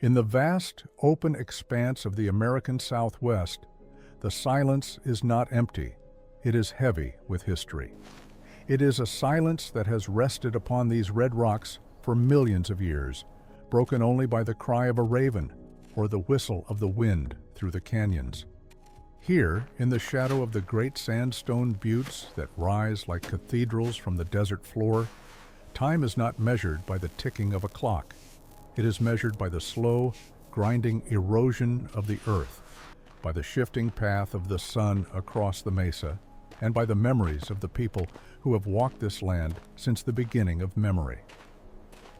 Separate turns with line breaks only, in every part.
In the vast, open expanse of the American Southwest, the silence is not empty, it is heavy with history. It is a silence that has rested upon these red rocks for millions of years, broken only by the cry of a raven or the whistle of the wind through the canyons. Here, in the shadow of the great sandstone buttes that rise like cathedrals from the desert floor, time is not measured by the ticking of a clock. It is measured by the slow, grinding erosion of the earth, by the shifting path of the sun across the mesa, and by the memories of the people who have walked this land since the beginning of memory.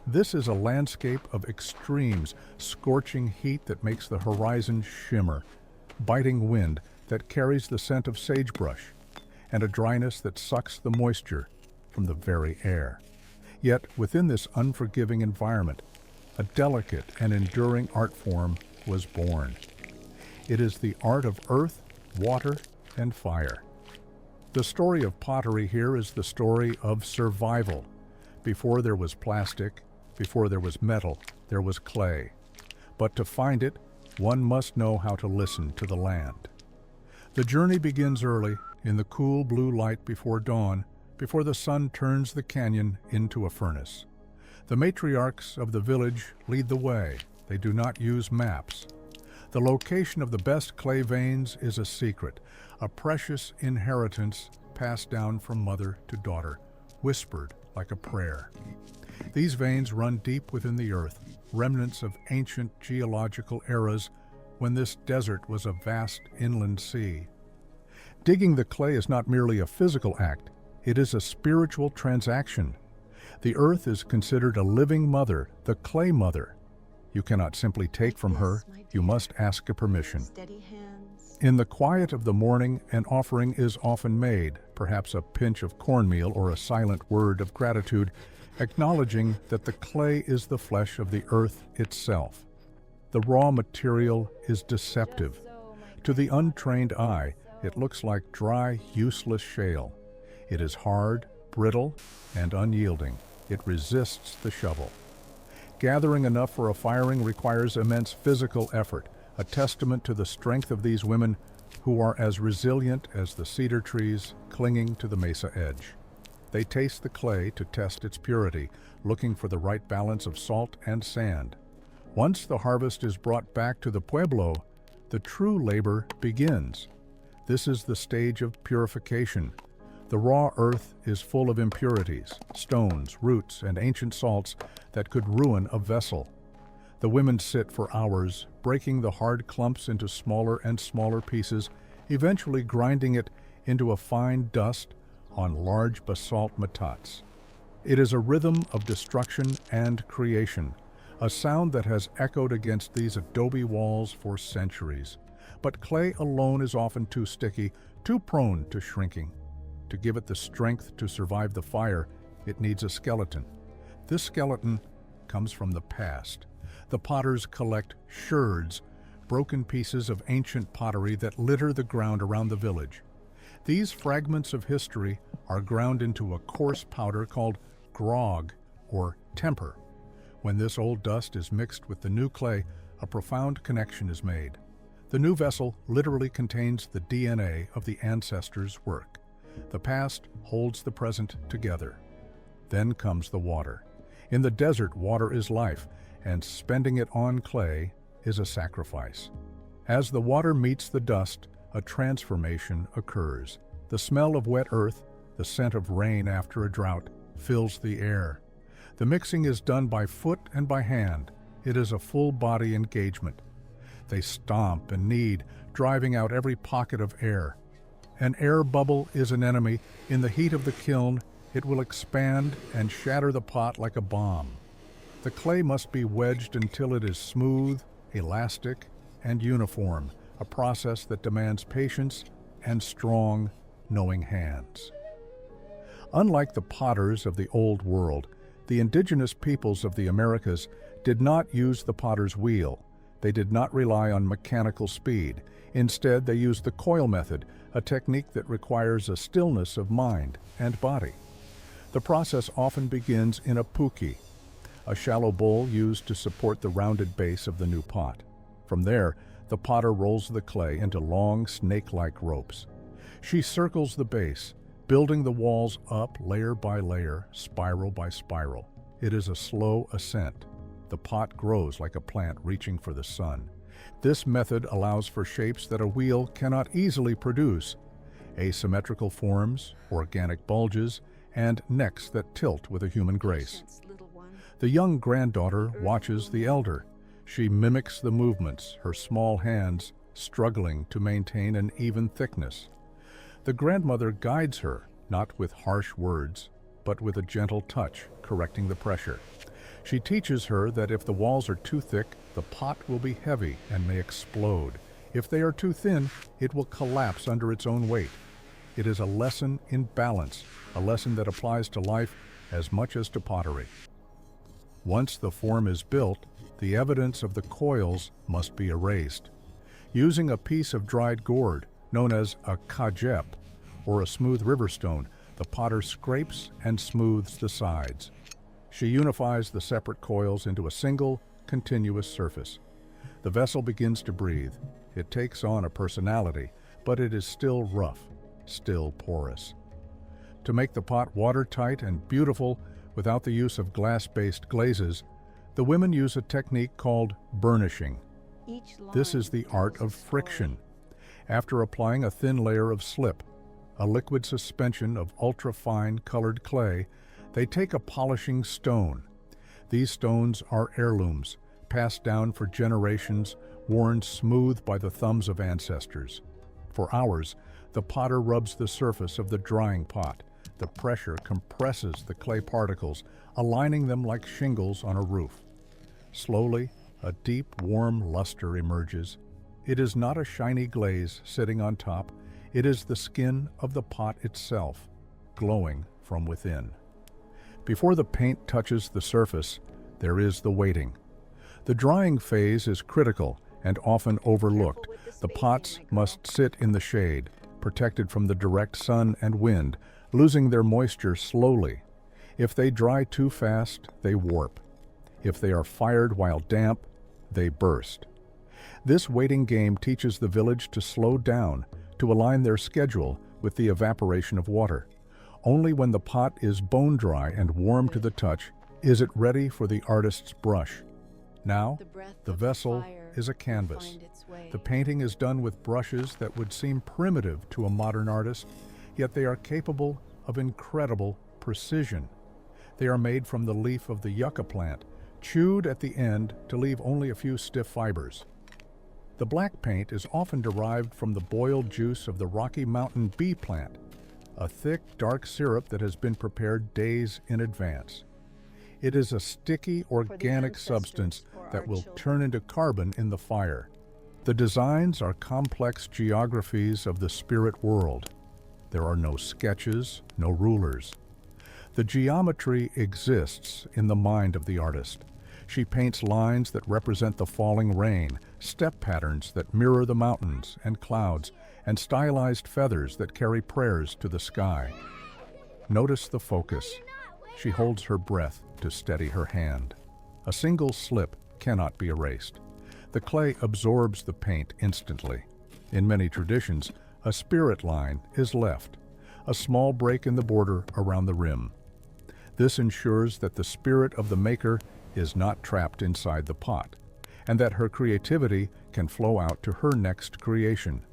This is a landscape of extremes, scorching heat that makes the horizon shimmer, biting wind that carries the scent of sagebrush, and a dryness that sucks the moisture from the very air. Yet, within this unforgiving environment, a delicate and enduring art form was born. It is the art of earth, water, and fire. The story of pottery here is the story of survival. Before there was plastic, before there was metal, there was clay. But to find it, one must know how to listen to the land. The journey begins early, in the cool blue light before dawn, before the sun turns the canyon into a furnace. The matriarchs of the village lead the way. They do not use maps. The location of the best clay veins is a secret, a precious inheritance passed down from mother to daughter, whispered like a prayer. These veins run deep within the earth, remnants of ancient geological eras when this desert was a vast inland sea. Digging the clay is not merely a physical act, it is a spiritual transaction. The earth is considered a living mother, the clay mother. You cannot simply take from her, you must ask a permission. In the quiet of the morning, an offering is often made, perhaps a pinch of cornmeal or a silent word of gratitude, acknowledging that the clay is the flesh of the earth itself. The raw material is deceptive. To the untrained eye, it looks like dry, useless shale. It is hard, brittle, and unyielding. It resists the shovel. Gathering enough for a firing requires immense physical effort, a testament to the strength of these women who are as resilient as the cedar trees clinging to the mesa edge. They taste the clay to test its purity, looking for the right balance of salt and sand. Once the harvest is brought back to the pueblo, the true labor begins. This is the stage of purification. The raw earth is full of impurities, stones, roots, and ancient salts that could ruin a vessel. The women sit for hours, breaking the hard clumps into smaller and smaller pieces, eventually grinding it into a fine dust on large basalt matats. It is a rhythm of destruction and creation, a sound that has echoed against these adobe walls for centuries. But clay alone is often too sticky, too prone to shrinking. To give it the strength to survive the fire, it needs a skeleton. This skeleton comes from the past. The potters collect sherds, broken pieces of ancient pottery that litter the ground around the village. These fragments of history are ground into a coarse powder called grog, or temper. When this old dust is mixed with the new clay, a profound connection is made. The new vessel literally contains the DNA of the ancestors' work. The past holds the present together. Then comes the water. In the desert, water is life, and spending it on clay is a sacrifice. As the water meets the dust, a transformation occurs. The smell of wet earth, the scent of rain after a drought, fills the air. The mixing is done by foot and by hand. It is a full-body engagement. They stomp and knead, driving out every pocket of air. An air bubble is an enemy. In the heat of the kiln, it will expand and shatter the pot like a bomb. The clay must be wedged until it is smooth, elastic, and uniform, a process that demands patience and strong, knowing hands. Unlike the potters of the Old World, the indigenous peoples of the Americas did not use the potter's wheel. They did not rely on mechanical speed. Instead, they used the coil method, a technique that requires a stillness of mind and body. The process often begins in a puki, a shallow bowl used to support the rounded base of the new pot. From there, the potter rolls the clay into long, snake-like ropes. She circles the base, building the walls up layer by layer, spiral by spiral. It is a slow ascent. The pot grows like a plant reaching for the sun. This method allows for shapes that a wheel cannot easily produce: asymmetrical forms, organic bulges, and necks that tilt with a human grace. The young granddaughter watches the elder. She mimics the movements, her small hands struggling to maintain an even thickness. The grandmother guides her, not with harsh words, but with a gentle touch, correcting the pressure. She teaches her that if the walls are too thick, the pot will be heavy and may explode. If they are too thin, it will collapse under its own weight. It is a lesson in balance, a lesson that applies to life as much as to pottery. Once the form is built, the evidence of the coils must be erased. Using a piece of dried gourd, known as a kajep, or a smooth river stone, the potter scrapes and smooths the sides. She unifies the separate coils into a single, continuous surface. The vessel begins to breathe. It takes on a personality, but it is still rough, still porous. To make the pot watertight and beautiful without the use of glass-based glazes, the women use a technique called burnishing. This is the art of friction. After applying a thin layer of slip, a liquid suspension of ultra-fine colored clay, they take a polishing stone. These stones are heirlooms, passed down for generations, worn smooth by the thumbs of ancestors. For hours, the potter rubs the surface of the drying pot. The pressure compresses the clay particles, aligning them like shingles on a roof. Slowly, a deep, warm luster emerges. It is not a shiny glaze sitting on top. It is the skin of the pot itself, glowing from within. Before the paint touches the surface, there is the waiting. The drying phase is critical and often overlooked. The pots must sit in the shade, protected from the direct sun and wind, losing their moisture slowly. If they dry too fast, they warp. If they are fired while damp, they burst. This waiting game teaches the village to slow down, to align their schedule with the evaporation of water. Only when the pot is bone dry and warm to the touch is it ready for the artist's brush. Now, the vessel is a canvas. The painting is done with brushes that would seem primitive to a modern artist, yet they are capable of incredible precision. They are made from the leaf of the yucca plant, chewed at the end to leave only a few stiff fibers. The black paint is often derived from the boiled juice of the Rocky Mountain bee plant, a thick, dark syrup that has been prepared days in advance. It is a sticky, organic substance that will turn into carbon in the fire. The designs are complex geographies of the spirit world. There are no sketches, no rulers. The geometry exists in the mind of the artist. She paints lines that represent the falling rain, step patterns that mirror the mountains and clouds, and stylized feathers that carry prayers to the sky. Notice the focus. She holds her breath to steady her hand. A single slip cannot be erased. The clay absorbs the paint instantly. In many traditions, a spirit line is left, a small break in the border around the rim. This ensures that the spirit of the maker is not trapped inside the pot, and that her creativity can flow out to her next creation.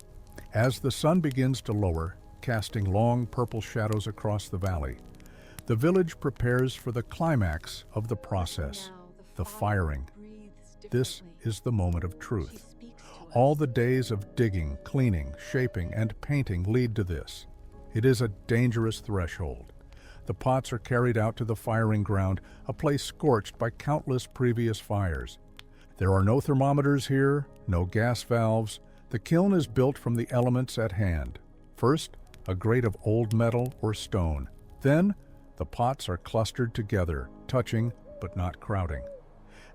As the sun begins to lower, casting long purple shadows across the valley, the village prepares for the climax of the process, the firing. This is the moment of truth. All the days of digging, cleaning, shaping, and painting lead to this. It is a dangerous threshold. The pots are carried out to the firing ground, a place scorched by countless previous fires. There are no thermometers here, no gas valves. The kiln is built from the elements at hand. First, a grate of old metal or stone. Then, the pots are clustered together, touching but not crowding.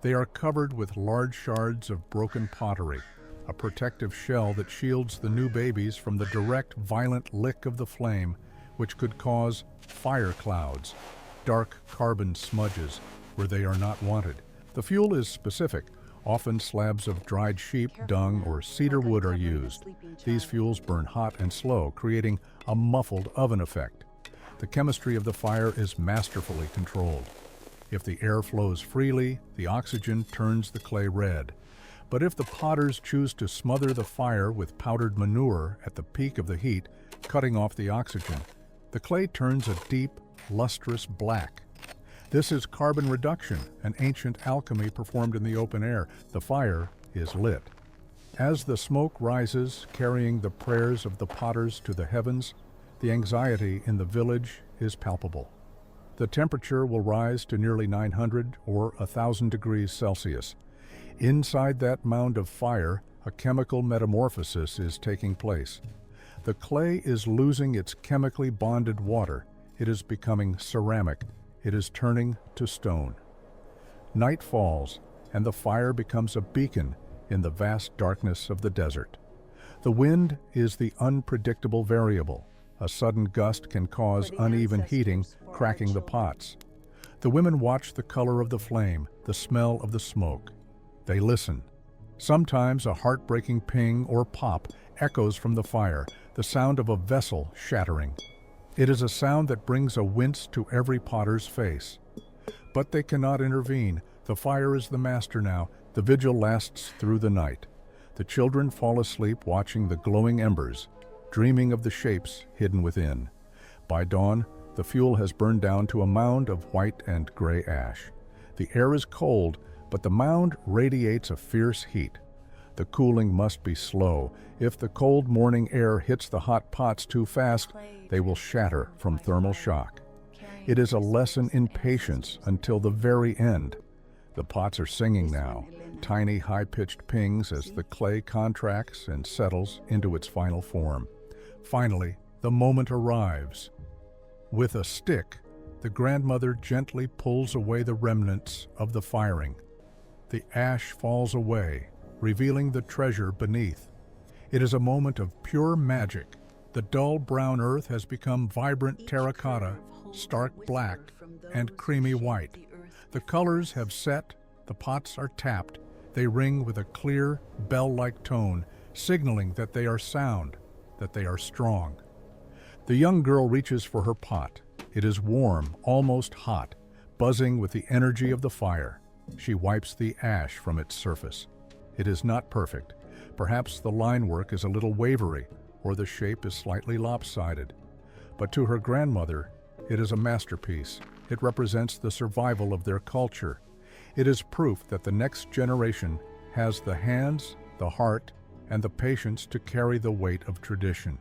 They are covered with large shards of broken pottery, a protective shell that shields the new babies from the direct, violent lick of the flame, which could cause fire clouds, dark carbon smudges, where they are not wanted. The fuel is specific. Often slabs of dried sheep, dung, or cedar wood are used. These fuels burn hot and slow, creating a muffled oven effect. The chemistry of the fire is masterfully controlled. If the air flows freely, the oxygen turns the clay red. But if the potters choose to smother the fire with powdered manure at the peak of the heat, cutting off the oxygen, the clay turns a deep, lustrous black. This is carbon reduction, an ancient alchemy performed in the open air. The fire is lit. As the smoke rises, carrying the prayers of the potters to the heavens, the anxiety in the village is palpable. The temperature will rise to nearly 900 or 1,000 degrees Celsius. Inside that mound of fire, a chemical metamorphosis is taking place. The clay is losing its chemically bonded water. It is becoming ceramic. It is turning to stone. Night falls, and the fire becomes a beacon in the vast darkness of the desert. The wind is the unpredictable variable. A sudden gust can cause uneven heating, cracking the pots. The women watch the color of the flame, the smell of the smoke. They listen. Sometimes a heartbreaking ping or pop echoes from the fire, the sound of a vessel shattering. It is a sound that brings a wince to every potter's face. But they cannot intervene. The fire is the master now. The vigil lasts through the night. The children fall asleep watching the glowing embers, dreaming of the shapes hidden within. By dawn, the fuel has burned down to a mound of white and gray ash. The air is cold, but the mound radiates a fierce heat. The cooling must be slow. If the cold morning air hits the hot pots too fast, they will shatter from thermal shock. It is a lesson in patience until the very end. The pots are singing now, tiny high-pitched pings as the clay contracts and settles into its final form. Finally, the moment arrives. With a stick, the grandmother gently pulls away the remnants of the firing. The ash falls away, revealing the treasure beneath. It is a moment of pure magic. The dull brown earth has become vibrant terracotta, stark black, and creamy white. The colors have set, the pots are tapped. They ring with a clear, bell-like tone, signaling that they are sound, that they are strong. The young girl reaches for her pot. It is warm, almost hot, buzzing with the energy of the fire. She wipes the ash from its surface. It is not perfect. Perhaps the line work is a little wavery, or the shape is slightly lopsided. But to her grandmother, it is a masterpiece. It represents the survival of their culture. It is proof that the next generation has the hands, the heart, and the patience to carry the weight of tradition.